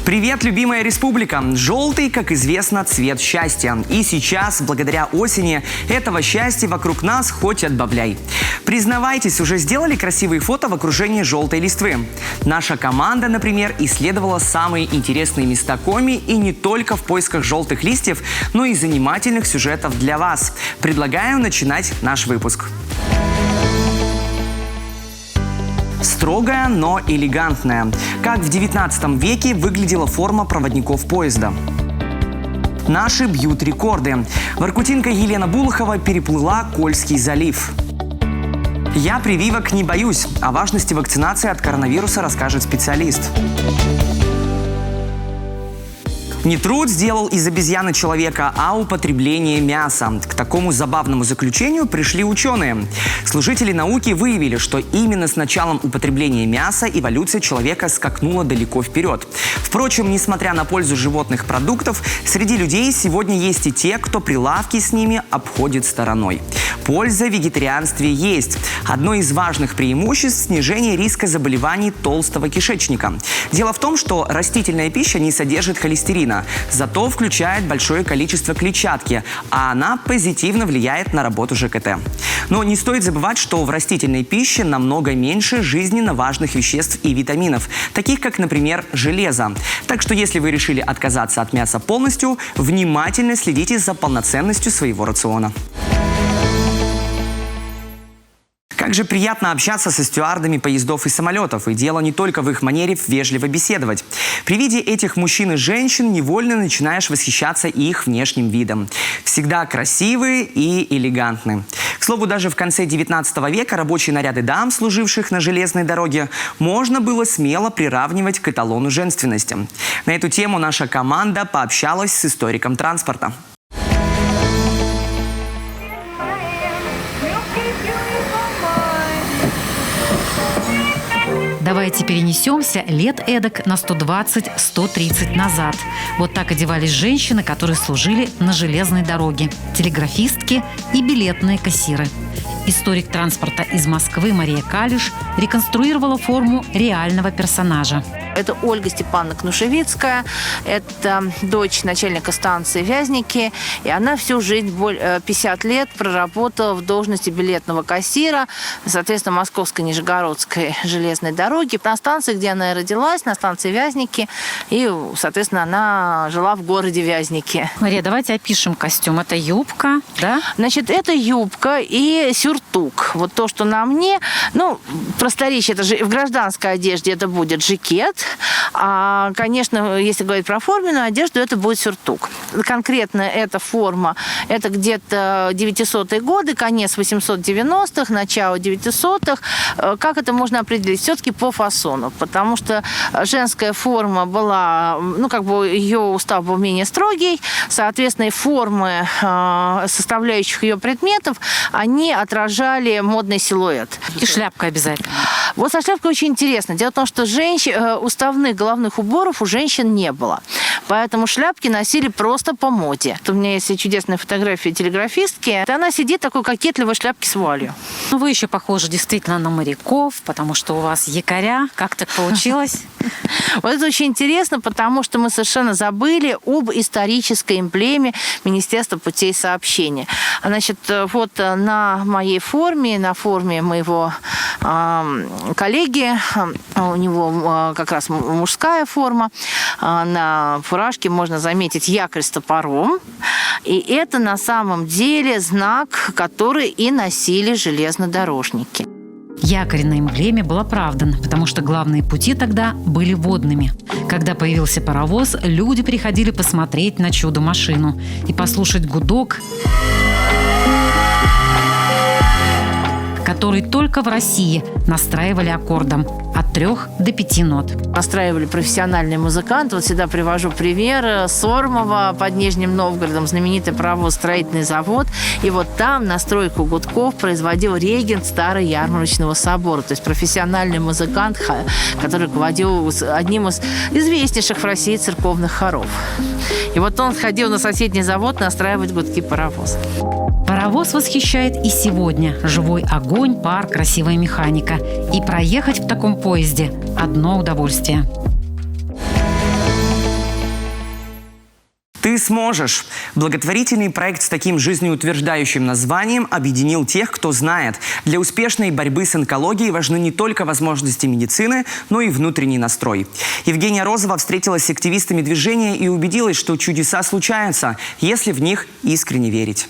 Привет, любимая республика! Желтый, как известно, цвет счастья. И сейчас, благодаря осени, этого счастья вокруг нас хоть отбавляй. Признавайтесь, уже сделали красивые фото в окружении желтой листвы? Наша команда, например, исследовала самые интересные места Коми и не только в поисках желтых листьев, но и занимательных сюжетов для вас. Предлагаю начинать наш выпуск. Строгая, но элегантная. Как в 19 веке выглядела форма проводников поезда. Наши бьют рекорды. Воркутинка Елена Булахова переплыла Кольский залив. Я прививок не боюсь. О важности вакцинации от коронавируса расскажет специалист. Не труд сделал из обезьяны человека, а употребление мяса. К такому забавному заключению пришли ученые. Служители науки выявили, что именно с началом употребления мяса эволюция человека скакнула далеко вперед. Впрочем, несмотря на пользу животных продуктов, среди людей сегодня есть и те, кто прилавки с ними обходит стороной. Польза в вегетарианстве есть. Одно из важных преимуществ – снижение риска заболеваний толстого кишечника. Дело в том, что растительная пища не содержит холестерина, зато включает большое количество клетчатки, а она позитивно влияет на работу ЖКТ. Но не стоит забывать, что в растительной пище намного меньше жизненно важных веществ и витаминов, таких как, например, железо. Так что если вы решили отказаться от мяса полностью, внимательно следите за полноценностью своего рациона. Как же приятно общаться со стюардами поездов и самолетов, и дело не только в их манере вежливо беседовать. При виде этих мужчин и женщин невольно начинаешь восхищаться их внешним видом. Всегда красивые и элегантны. К слову, даже в конце 19 века рабочие наряды дам, служивших на железной дороге, можно было смело приравнивать к эталону женственности. На эту тему наша команда пообщалась с историком транспорта. Давайте перенесемся лет эдак на 120-130 назад. Вот так одевались женщины, которые служили на железной дороге, телеграфистки и билетные кассиры. Историк транспорта из Москвы Мария Калиш реконструировала форму реального персонажа. Это Ольга Степановна Кнушевицкая, это дочь начальника станции Вязники, и она всю жизнь, 50 лет, проработала в должности билетного кассира, соответственно, Московской Нижегородской железной дороги, на станции, где она и родилась, на станции Вязники, и, соответственно, она жила в городе Вязники. Мария, давайте опишем костюм. Это юбка, да? Значит, это юбка и сюртук. Вот то, что на мне, просторечие, это же в гражданской одежде это будет жакет. А, конечно, если говорить про форменную одежду, это будет сюртук. Конкретно эта форма, это где-то 900-е годы, конец 890-х, начало 900-х. Как это можно определить? Все-таки по фасону, потому что женская форма была, ее устав был менее строгий, соответственно, и формы составляющих ее предметов, они отражали модный силуэт. И шляпка обязательно. Вот со шляпкой очень интересно. Дело в том, что уставных головных уборов у женщин не было. Поэтому шляпки носили просто по моде. У меня есть чудесная фотография телеграфистки. Она сидит в такой кокетливой шляпке с вуалью. Вы еще похожи действительно на моряков, потому что у вас якоря. Как так получилось? Вот это очень интересно, потому что мы совершенно забыли об исторической эмблеме Министерства путей сообщения. Значит, вот на моей форме, на форме моего коллеги, у него как раз мужская форма, на фуражке можно заметить якорь с топором, и это на самом деле знак, который и носили железнодорожники. Якорь на эмблеме был оправдан, потому что главные пути тогда были водными. Когда появился паровоз, люди приходили посмотреть на чудо-машину и послушать гудок, который только в России настраивали аккордом от 3 до 5 нот. Настраивали профессиональные музыканты. Вот всегда привожу пример Сормова под Нижним Новгородом, знаменитый паровоз-строительный завод. И вот там настройку гудков производил регент Старого Ярмарочного собора. То есть профессиональный музыкант, который руководил одним из известнейших в России церковных хоров. И вот он ходил на соседний завод настраивать гудки паровоза. Паровоз восхищает и сегодня. Живой огонь, пар, красивая механика. И проехать в таком поезде – одно удовольствие. Ты сможешь. Благотворительный проект с таким жизнеутверждающим названием объединил тех, кто знает. Для успешной борьбы с онкологией важны не только возможности медицины, но и внутренний настрой. Евгения Розова встретилась с активистами движения и убедилась, что чудеса случаются, если в них искренне верить.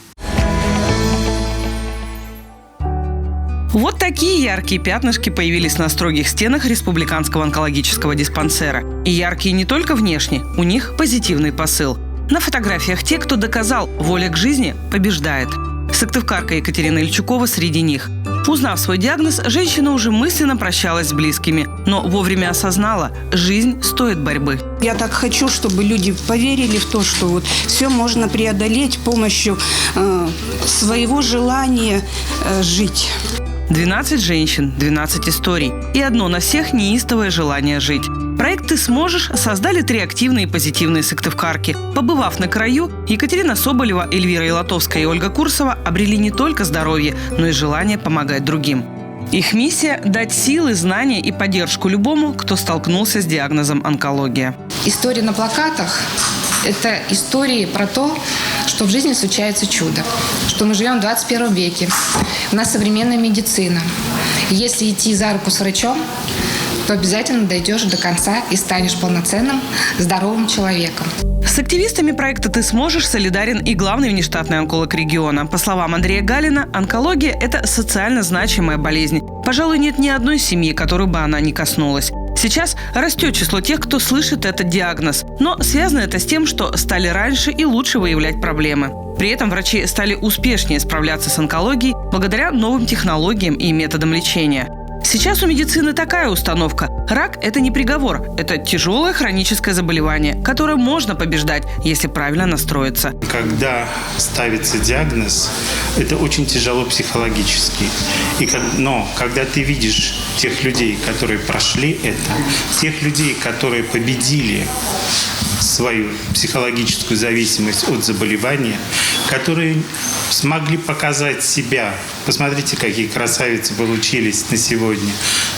Вот такие яркие пятнышки появились на строгих стенах Республиканского онкологического диспансера. И яркие не только внешне, у них позитивный посыл. На фотографиях те, кто доказал, воля к жизни побеждает. Сыктывкарка Екатерина Ильчукова среди них. Узнав свой диагноз, женщина уже мысленно прощалась с близкими, но вовремя осознала – жизнь стоит борьбы. Я так хочу, чтобы люди поверили в то, что вот все можно преодолеть с помощью своего желания жить. 12 женщин, 12 историй. И одно на всех неистовое желание жить. Проект «Ты сможешь» создали 3 активные и позитивные сыктывкарки. Побывав на краю, Екатерина Соболева, Эльвира Илатовская и Ольга Курсова обрели не только здоровье, но и желание помогать другим. Их миссия – дать силы, знания и поддержку любому, кто столкнулся с диагнозом онкология. Истории на плакатах – это истории про то, что в жизни случается чудо, что мы живем в 21 веке, у нас современная медицина. Если идти за руку с врачом, то обязательно дойдешь до конца и станешь полноценным, здоровым человеком. С активистами проекта «Ты сможешь» солидарен и главный внештатный онколог региона. По словам Андрея Галина, онкология – это социально значимая болезнь. Пожалуй, нет ни одной семьи, которую бы она не коснулась. Сейчас растет число тех, кто слышит этот диагноз. Но связано это с тем, что стали раньше и лучше выявлять проблемы. При этом врачи стали успешнее справляться с онкологией благодаря новым технологиям и методам лечения. Сейчас у медицины такая установка. Рак – это не приговор, это тяжелое хроническое заболевание, которое можно побеждать, если правильно настроиться. Когда ставится диагноз, это очень тяжело психологически. Но когда ты видишь тех людей, которые прошли это, тех людей, которые победили свою психологическую зависимость от заболевания, которые смогли показать себя, посмотрите, какие красавицы получились на сегодня,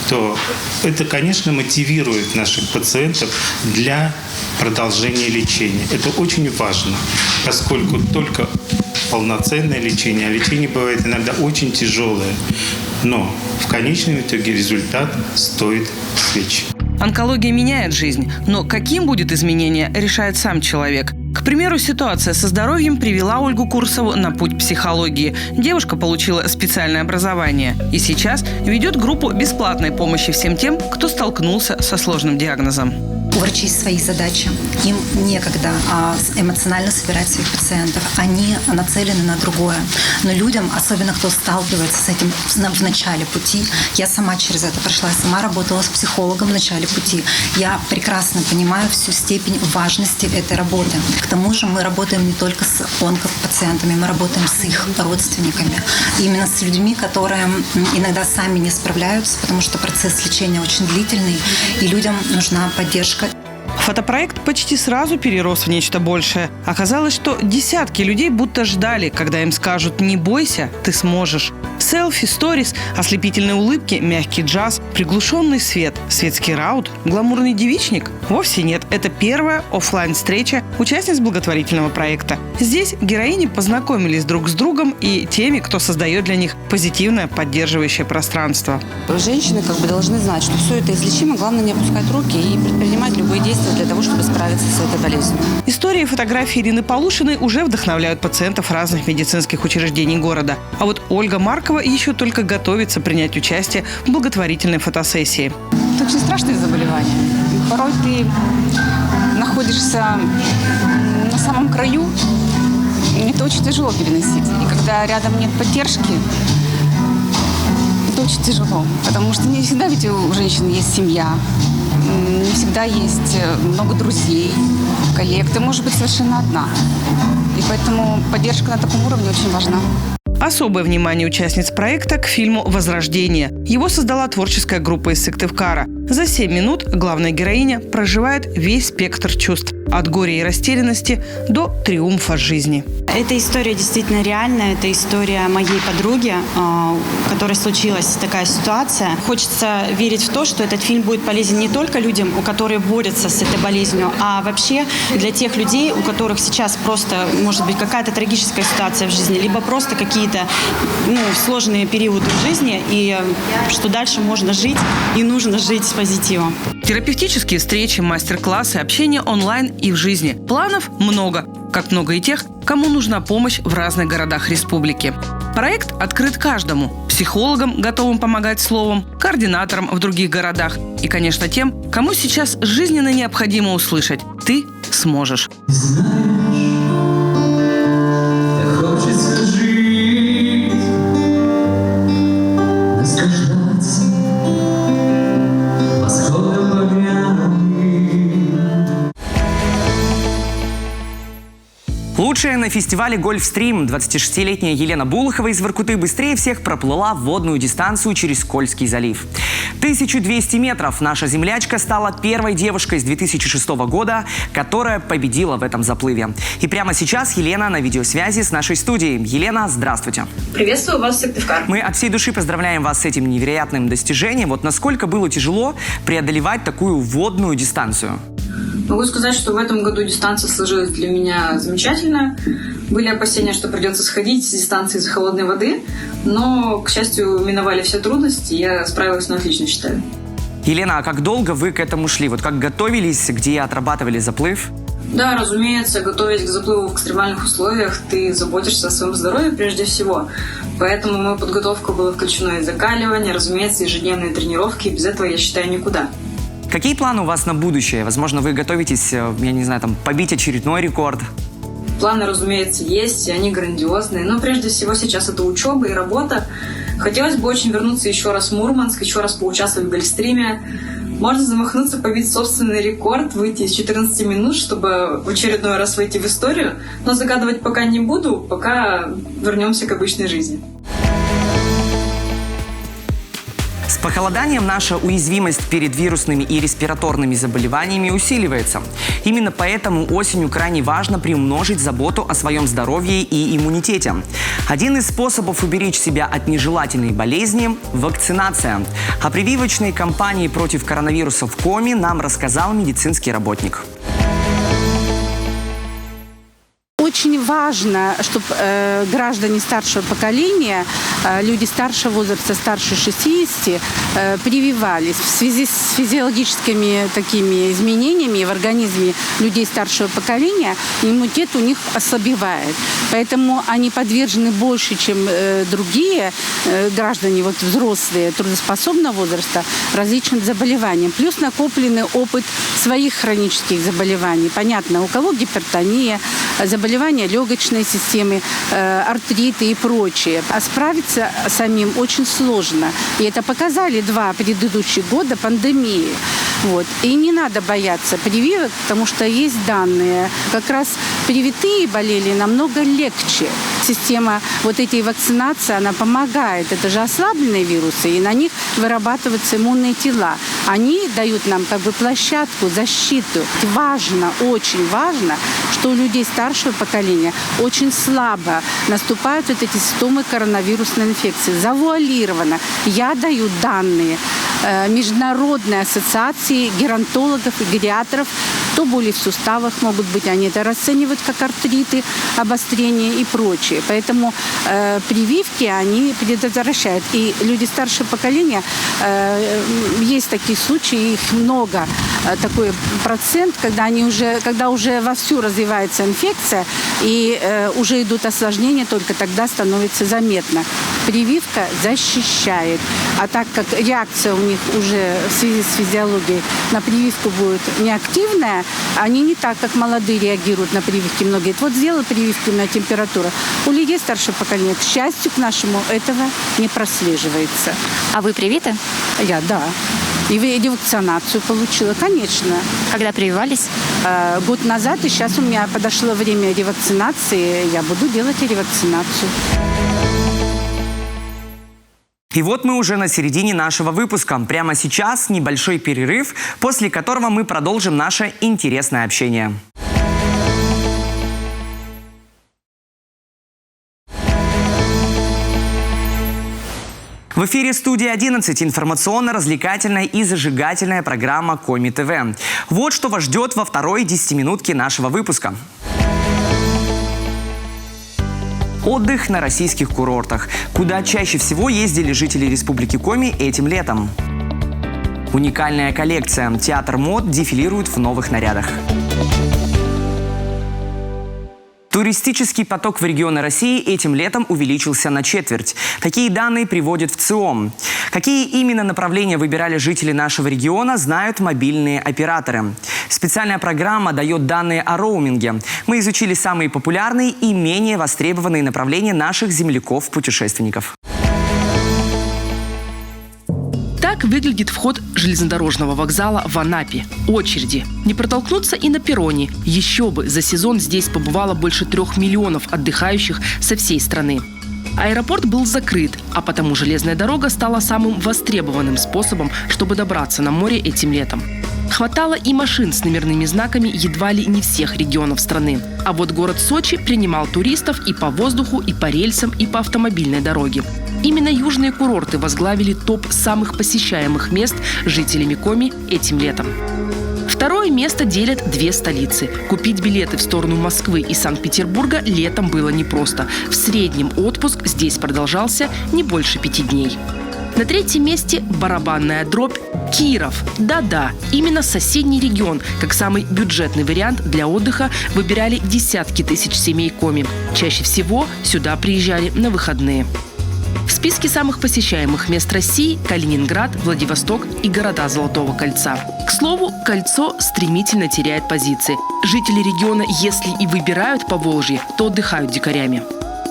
то это, конечно, мотивирует наших пациентов для продолжения лечения. Это очень важно, поскольку только полноценное лечение, а лечение бывает иногда очень тяжелое, но в конечном итоге результат стоит свеч. Онкология меняет жизнь, но каким будет изменение, решает сам человек. К примеру, ситуация со здоровьем привела Ольгу Курсову на путь психологии. Девушка получила специальное образование и сейчас ведет группу бесплатной помощи всем тем, кто столкнулся со сложным диагнозом. У врачей свои задачи. Им некогда эмоционально собирать своих пациентов. Они нацелены на другое. Но людям, особенно кто сталкивается с этим в начале пути, я сама через это прошла, я сама работала с психологом в начале пути. Я прекрасно понимаю всю степень важности этой работы. К тому же мы работаем не только с онкопациентами, мы работаем с их родственниками. И именно с людьми, которые иногда сами не справляются, потому что процесс лечения очень длительный, и людям нужна поддержка. Фотопроект почти сразу перерос в нечто большее. Оказалось, что десятки людей будто ждали, когда им скажут «не бойся, ты сможешь». Селфи, сторис, ослепительные улыбки, мягкий джаз, приглушенный свет, светский раут, гламурный девичник? Вовсе нет. Это первая офлайн-встреча участниц благотворительного проекта. Здесь героини познакомились друг с другом и теми, кто создает для них позитивное поддерживающее пространство. Женщины должны знать, что все это излечимо, главное не опускать руки и предпринимать любые действия для того, чтобы справиться с этой болезнью. Истории и фотографии Ирины Полушиной уже вдохновляют пациентов разных медицинских учреждений города. А вот Ольга Маркова еще только готовится принять участие в благотворительной фотосессии. Это очень страшное заболевание. Порой ты находишься на самом краю, и это очень тяжело переносить. И когда рядом нет поддержки, это очень тяжело. Потому что не всегда ведь у женщин есть семья. Не всегда есть много друзей, коллег. Ты можешь быть совершенно одна. И поэтому поддержка на таком уровне очень важна. Особое внимание участниц проекта к фильму «Возрождение». Его создала творческая группа из Сыктывкара. За 7 минут главная героиня проживает весь спектр чувств. От горя и растерянности до триумфа жизни. Эта история действительно реальная. Это история моей подруги, у которой случилась такая ситуация. Хочется верить в то, что этот фильм будет полезен не только людям, у которых борются с этой болезнью, а вообще для тех людей, у которых сейчас просто, может быть, какая-то трагическая ситуация в жизни, либо просто какие-то сложные периоды в жизни, и что дальше можно жить и нужно жить с позитивом. Терапевтические встречи, мастер-классы, общение онлайн и в жизни. Планов много, как много и тех, кому нужна помощь в разных городах республики. Проект открыт каждому – психологам, готовым помогать словом, координаторам в других городах и, конечно, тем, кому сейчас жизненно необходимо услышать – ты сможешь. Лучшая на фестивале «Гольфстрим» 26-летняя Елена Булахова из Воркуты быстрее всех проплыла водную дистанцию через Кольский залив. 1200 метров наша землячка стала первой девушкой с 2006 года, которая победила в этом заплыве. И прямо сейчас Елена на видеосвязи с нашей студией. Елена, здравствуйте. Приветствую вас, Сыктывкар. Мы от всей души поздравляем вас с этим невероятным достижением. Вот насколько было тяжело преодолевать такую водную дистанцию? Могу сказать, что в этом году дистанция сложилась для меня замечательно. Были опасения, что придется сходить с дистанции из холодной воды, но, к счастью, миновали все трудности, и я справилась на отлично, считаю. Елена, а как долго вы к этому шли? Вот как готовились, где отрабатывали заплыв? Да, разумеется, готовясь к заплыву в экстремальных условиях, ты заботишься о своем здоровье прежде всего. Поэтому моя подготовка была включена и закаливание, разумеется, ежедневные тренировки, и без этого, я считаю, никуда. Какие планы у вас на будущее? Возможно, вы готовитесь, я не знаю, побить очередной рекорд? Планы, разумеется, есть, и они грандиозные. Но прежде всего сейчас это учеба и работа. Хотелось бы очень вернуться еще раз в Мурманск, еще раз поучаствовать в Гольфстриме. Можно замахнуться, побить собственный рекорд, выйти из 14 минут, чтобы в очередной раз войти в историю. Но загадывать пока не буду, пока вернемся к обычной жизни. С похолоданием наша уязвимость перед вирусными и респираторными заболеваниями усиливается. Именно поэтому осенью крайне важно приумножить заботу о своем здоровье и иммунитете. Один из способов уберечь себя от нежелательной болезни – вакцинация. О прививочной кампании против коронавируса в Коми нам рассказал медицинский работник. Очень важно, чтобы граждане старшего поколения, люди старшего возраста, старше 60, прививались. В связи с физиологическими такими изменениями в организме людей старшего поколения иммунитет у них ослабевает. Поэтому они подвержены больше, чем другие граждане, взрослые, трудоспособного возраста, различным заболеваниям. Плюс накопленный опыт своих хронических заболеваний. Понятно, у кого гипертония, заболевания легочной системы, артриты и прочее. А справиться самим очень сложно. И это показали 2 предыдущих года пандемии. И не надо бояться прививок, потому что есть данные. Как раз привитые болели намного легче. Система этой вакцинации, она помогает. Это же ослабленные вирусы, и на них вырабатываются иммунные тела. Они дают нам площадку, защиту. Важно, очень важно, что у людей старшего поколения очень слабо наступают эти симптомы коронавирусной инфекции. Завуалировано. Я даю данные Международной ассоциации геронтологов и гериатров. То боли в суставах могут быть, они это расценивают как артриты, обострения и прочее. Поэтому прививки, они предотвращают. И люди старшего поколения, есть такие случаи, их много, такой процент, когда уже вовсю развивается инфекция и уже идут осложнения, только тогда становится заметно. Прививка защищает. А так как реакция у них уже в связи с физиологией на прививку будет неактивная, они не так, как молодые, реагируют на прививки. Многие сделали прививку на температуру. У людей старшего поколения, к счастью, к нашему, этого не прослеживается. А вы привиты? Я, да. И ревакцинацию получила, конечно. Когда прививались? Год назад, и сейчас у меня подошло время ревакцинации. Я буду делать ревакцинацию. И вот мы уже на середине нашего выпуска. Прямо сейчас небольшой перерыв, после которого мы продолжим наше интересное общение. В эфире «Студия 11» информационно-развлекательная и зажигательная программа Коми ТВ. Вот что вас ждет во второй 10-минутке нашего выпуска. Отдых на российских курортах. Куда чаще всего ездили жители Республики Коми этим летом? Уникальная коллекция. Театр мод дефилирует в новых нарядах. Туристический поток в регионы России этим летом увеличился на четверть. Такие данные приводит ВЦИОМ. Какие именно направления выбирали жители нашего региона, знают мобильные операторы. Специальная программа дает данные о роуминге. Мы изучили самые популярные и менее востребованные направления наших земляков-путешественников. Так выглядит вход железнодорожного вокзала в Анапе. Очереди. Не протолкнуться и на перроне. Еще бы, за сезон здесь побывало больше 3 миллионов отдыхающих со всей страны. Аэропорт был закрыт, а потому железная дорога стала самым востребованным способом, чтобы добраться на море этим летом. Хватало и машин с номерными знаками едва ли не всех регионов страны. А вот город Сочи принимал туристов и по воздуху, и по рельсам, и по автомобильной дороге. Именно южные курорты возглавили топ самых посещаемых мест жителями Коми этим летом. Второе место делят 2 столицы. Купить билеты в сторону Москвы и Санкт-Петербурга летом было непросто. В среднем отпуск здесь продолжался не больше 5 дней. На 3-м месте барабанная дробь Киров. Да-да, именно соседний регион, как самый бюджетный вариант для отдыха, выбирали десятки тысяч семей Коми. Чаще всего сюда приезжали на выходные. В списке самых посещаемых мест России – Калининград, Владивосток и города Золотого кольца. К слову, кольцо стремительно теряет позиции. Жители региона, если и выбирают Поволжье, то отдыхают дикарями.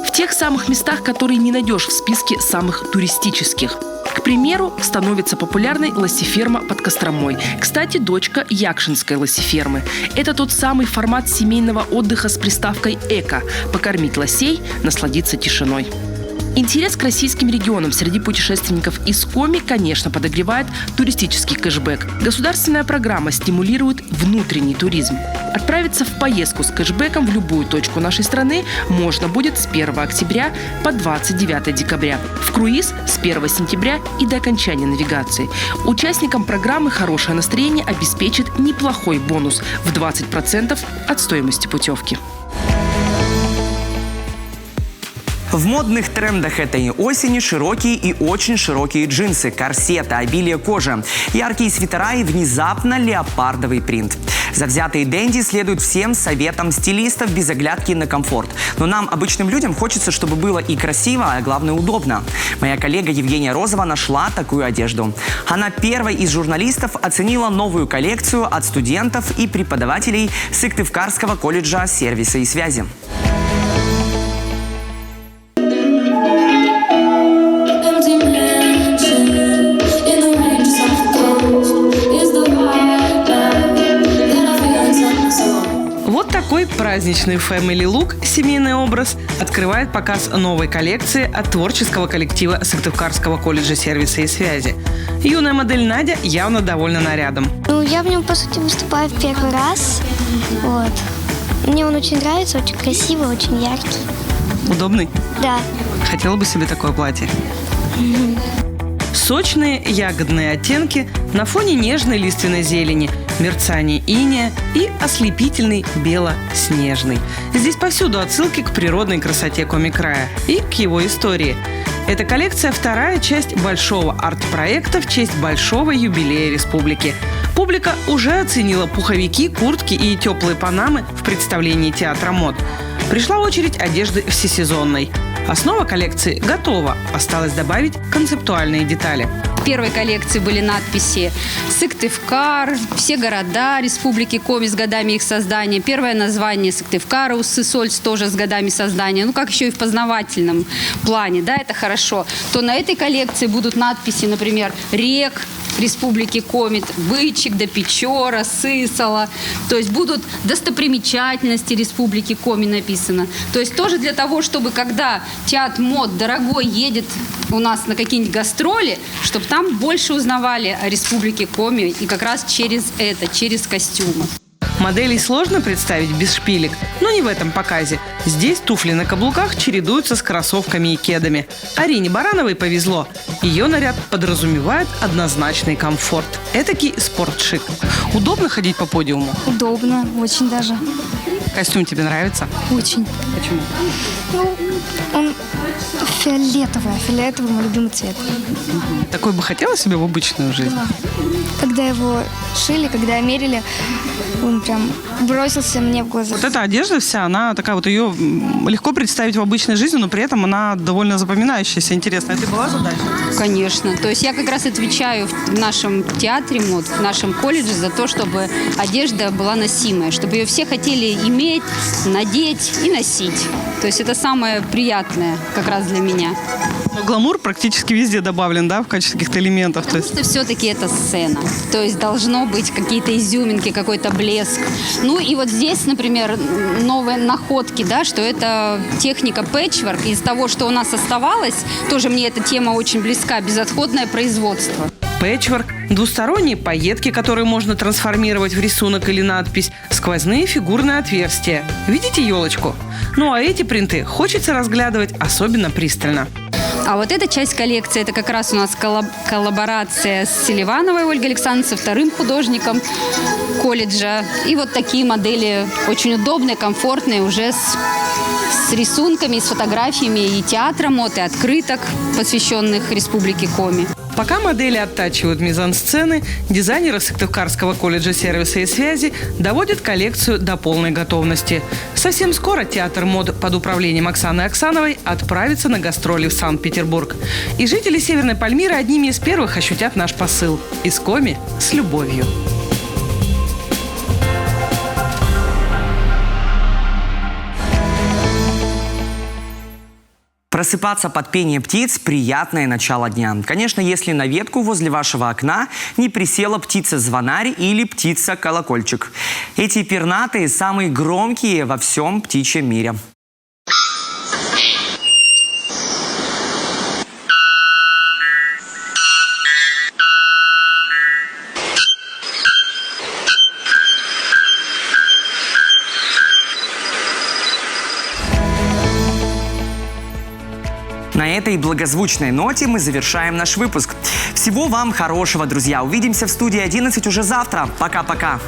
В тех самых местах, которые не найдешь в списке самых туристических. К примеру, становится популярной лосеферма под Костромой. Кстати, дочка Якшинской лосефермы. Это тот самый формат семейного отдыха с приставкой «эко» – покормить лосей, насладиться тишиной. Интерес к российским регионам среди путешественников из Коми, конечно, подогревает туристический кэшбэк. Государственная программа стимулирует внутренний туризм. Отправиться в поездку с кэшбэком в любую точку нашей страны можно будет с 1 октября по 29 декабря. В круиз с 1 сентября и до окончания навигации. Участникам программы хорошее настроение обеспечит неплохой бонус в 20% от стоимости путевки. В модных трендах этой осени широкие и очень широкие джинсы, корсеты, обилие кожи, яркие свитера и внезапно леопардовый принт. Завзятые денди следуют всем советам стилистов без оглядки на комфорт. Но нам, обычным людям, хочется, чтобы было и красиво, а главное удобно. Моя коллега Евгения Розова нашла такую одежду. Она первой из журналистов оценила новую коллекцию от студентов и преподавателей Сыктывкарского колледжа сервиса и связи. Такой праздничный family look, семейный образ, открывает показ новой коллекции от творческого коллектива Сыктывкарского колледжа сервиса и связи. Юная модель Надя явно довольна нарядом. Я в нем, по сути, выступаю в первый раз. Вот. Мне он очень нравится, очень красивый, очень яркий. Удобный? Да. Хотела бы себе такое платье. Сочные ягодные оттенки на фоне нежной лиственной зелени, мерцание инея и ослепительный бело-снежный. Здесь повсюду отсылки к природной красоте Коми-края и к его истории. Эта коллекция – вторая часть большого арт-проекта в честь большого юбилея республики. Публика уже оценила пуховики, куртки и теплые панамы в представлении театра мод. Пришла очередь одежды всесезонной. Основа коллекции готова. Осталось добавить концептуальные детали. В первой коллекции были надписи «Сыктывкар», все города Республики Коми с годами их создания. Первое название Сыктывкара, Уссысольц тоже с годами создания. Ну, как еще и в познавательном плане, да, это хорошо. То на этой коллекции будут надписи, например, рек Республики Коми, Бычик, до Печора, Сысола. То есть будут достопримечательности Республики Коми написано. То есть тоже для того, чтобы когда театр мод дорогой едет у нас на какие-нибудь гастроли, чтобы там больше узнавали о Республике Коми и как раз через это, через костюмы. Моделей сложно представить без шпилек, но не в этом показе. Здесь туфли на каблуках чередуются с кроссовками и кедами. Арине Барановой повезло. Ее наряд подразумевает однозначный комфорт. Этакий спортшик. Удобно ходить по подиуму? Удобно, очень даже. Костюм тебе нравится? Очень. Почему? Ну, он фиолетовый. Фиолетовый мой любимый цвет. Такой бы хотела себе в обычную жизнь? Да. Когда его шили, когда мерили, он прям бросился мне в глаза. Вот эта одежда вся, она такая вот, ее легко представить в обычной жизни, но при этом она довольно запоминающаяся, интересная. Это была задача? Конечно. То есть я как раз отвечаю в нашем театре, вот, в нашем колледже за то, чтобы одежда была носимая, чтобы ее все хотели иметь, надеть и носить. То есть это самое приятное как раз для меня. Но гламур практически везде добавлен, да, в качестве каких-то элементов. Потому что все-таки это сцена. То есть должно быть какие-то изюминки, какой-то блеск. Ну и вот здесь, например, новые находки, да, что это техника пэтчворк. Из того, что у нас оставалось, тоже мне эта тема очень близка, безотходное производство. Пэтчворк, двусторонние пайетки, которые можно трансформировать в рисунок или надпись, сквозные фигурные отверстия. Видите елочку? Ну а эти принты хочется разглядывать особенно пристально. А вот эта часть коллекции, это как раз у нас коллаборация с Селивановой Ольгой Александровной, со вторым художником колледжа. И вот такие модели очень удобные, комфортные, уже с рисунками, с фотографиями и театром, и открыток, посвященных Республике Коми. Пока модели оттачивают мизансцены, дизайнеры Сыктывкарского колледжа сервиса и связи доводят коллекцию до полной готовности. Совсем скоро театр мод под управлением Оксаны Оксановой отправится на гастроли в Санкт-Петербург. И жители Северной Пальмиры одними из первых ощутят наш посыл. Из Коми с любовью. Просыпаться под пение птиц – приятное начало дня. Конечно, если на ветку возле вашего окна не присела птица-звонарь или птица-колокольчик. Эти пернатые самые громкие во всем птичьем мире. На этой благозвучной ноте мы завершаем наш выпуск. Всего вам хорошего, друзья. Увидимся в студии 11 уже завтра. Пока-пока.